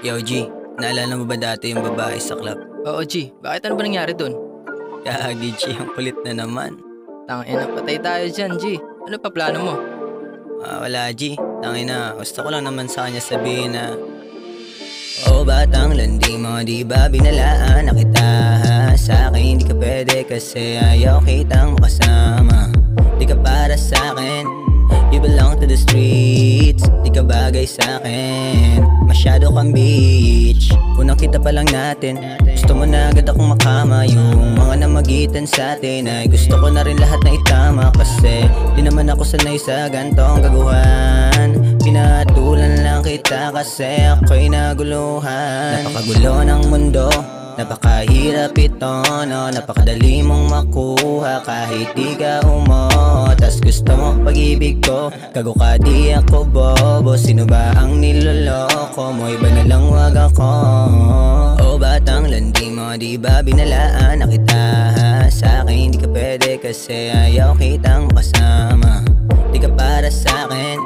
Yo G, naalala mo ba dati yung babae sa club? Oo, G. Bakit ano ba nangyari dun? Gagi G, ang kulit na naman. Tangina, patay tayo dyan, G. Ano pa plano mo? Wala G, tangina, gusto ko lang naman sa kanya sabihin na oh batang landi mo, di ba binalaan na kita sa akin, di ka pwede kasi ayaw kitang makasama. Di ka para sa akin, you belong to the streets. Di ka bagay sa akin, masyado kang bitch. Unang kita pa lang natin, gusto mo na agad akong makama. Yung mga namagitan sa atin ay gusto ko na rin lahat na itama. Kasi di naman ako sanay sa gantong gaguhan. Pinatulan lang kita kasi ako'y naguluhan. Napakagulo ng mundo, napakahirap ito, no? Napakadali mong makuha kahit di ka umot. Tas gusto mo pag-ibig ko, gago ka di ako bobo. Sino ba ang niloloko mo? Iba na lang wag ako. Oh batang landi mo, di ba binalaan na kita sa akin, di ka pwede kasi ayaw kitang makasama. Di ka para sa akin,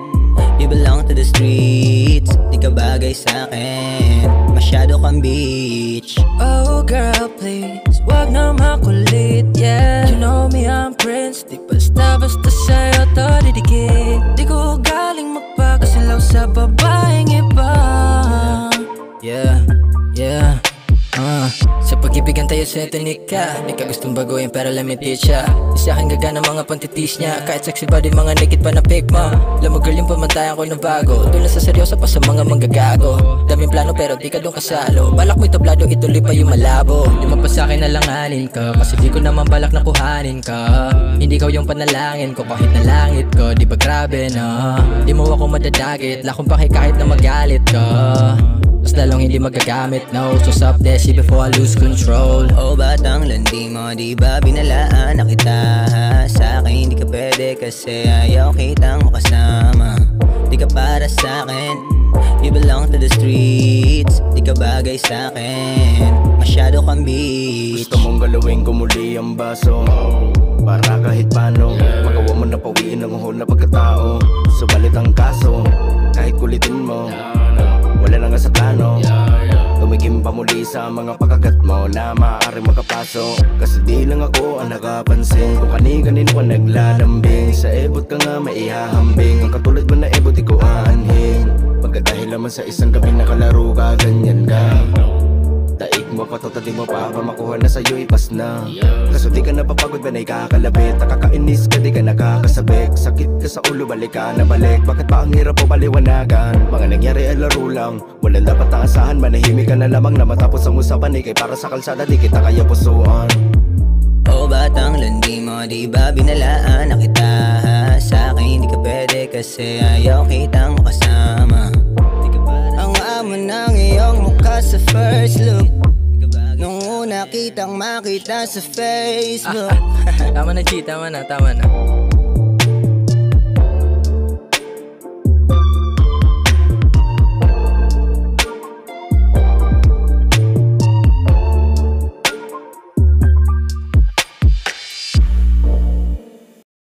you belong to the streets. Di ka bagay sa akin, masyado kang bitch. Oh, girl, please. Wag na makulit, yeah. You know me, I'm Prince. Di basta-basta sa'yo to didikit. Di ko galing magpakasilaw sa babaeng iba. Yeah, yeah. Sa pag-ibigan tayo sa etonik ka. Di ka gustong baguhin pero limited siya. Di sa'kin gagana mga pantitis niya. Kahit sexy body mga naked pa na pick mo. Alam mo girl yung pamantayan ko na bago. Doon lang sa seryoso pa sa mga manggagago. Daming plano pero di ka doon kasalo. Balak mo itablado ituloy pa yung malabo. Di mapasa'kin na langanin ka, kasi di ko naman balak na kuhanin ka. Hindi ka yung panalangin ko kahit na langit ko. Di ba grabe na di mo ako madadagit. Lakong paki kahit na magalit ka. Mas lalong hindi magagamit, no. So stop desi before I lose control. Oh batang landi mo, di ba binalaan na kita sa akin, di ka pwede kasi ayaw kitang makasama. Di ka para sa akin, you belong to the streets. Di ka bagay sa akin, masyado kang bitch. Gusto mong galawin ko muli ang baso, para kahit paano magawa mo na pawiin ang uhol na pagkatao. Subalit ang kaso, kahit kulitin mo, wala na nga sa plano. Tumigim pa muli sa mga pagkagat mo na maaaring magkapaso. Kasi di lang ako ang nakapansin kung kani-kanino ka naglalambing. Sa ebot ka nga maihahambing, ang katulad mo na ebot ikaw aanhin. Pagkadahil naman sa isang gabi nakalaro ka, ganyan ka. Daig mo pa to, tati mo pa makuha na sa'yo ipas na. Kaso di ka napapagod ba na ikakalabit? Nakakainis ka, di ka nakakasabik. Sakit ka sa ulo, balik ka na balik. Bakit pa ang hirap mo paliwanagan? Mga nangyari ay laro lang, walang dapat naasahan. Manahimik ka na lamang na matapos ang usapan. Ikay para sa kalsada, di kita kaya pusuan. Oh batang landi mo, di ba binalaan na kita sa akin, di ka pwede kasi ayaw kitang makasama. Ang amo ng iyong mukha sa first look, nung una kitang makita sa Facebook. Tama na, G. Tama na, tama na.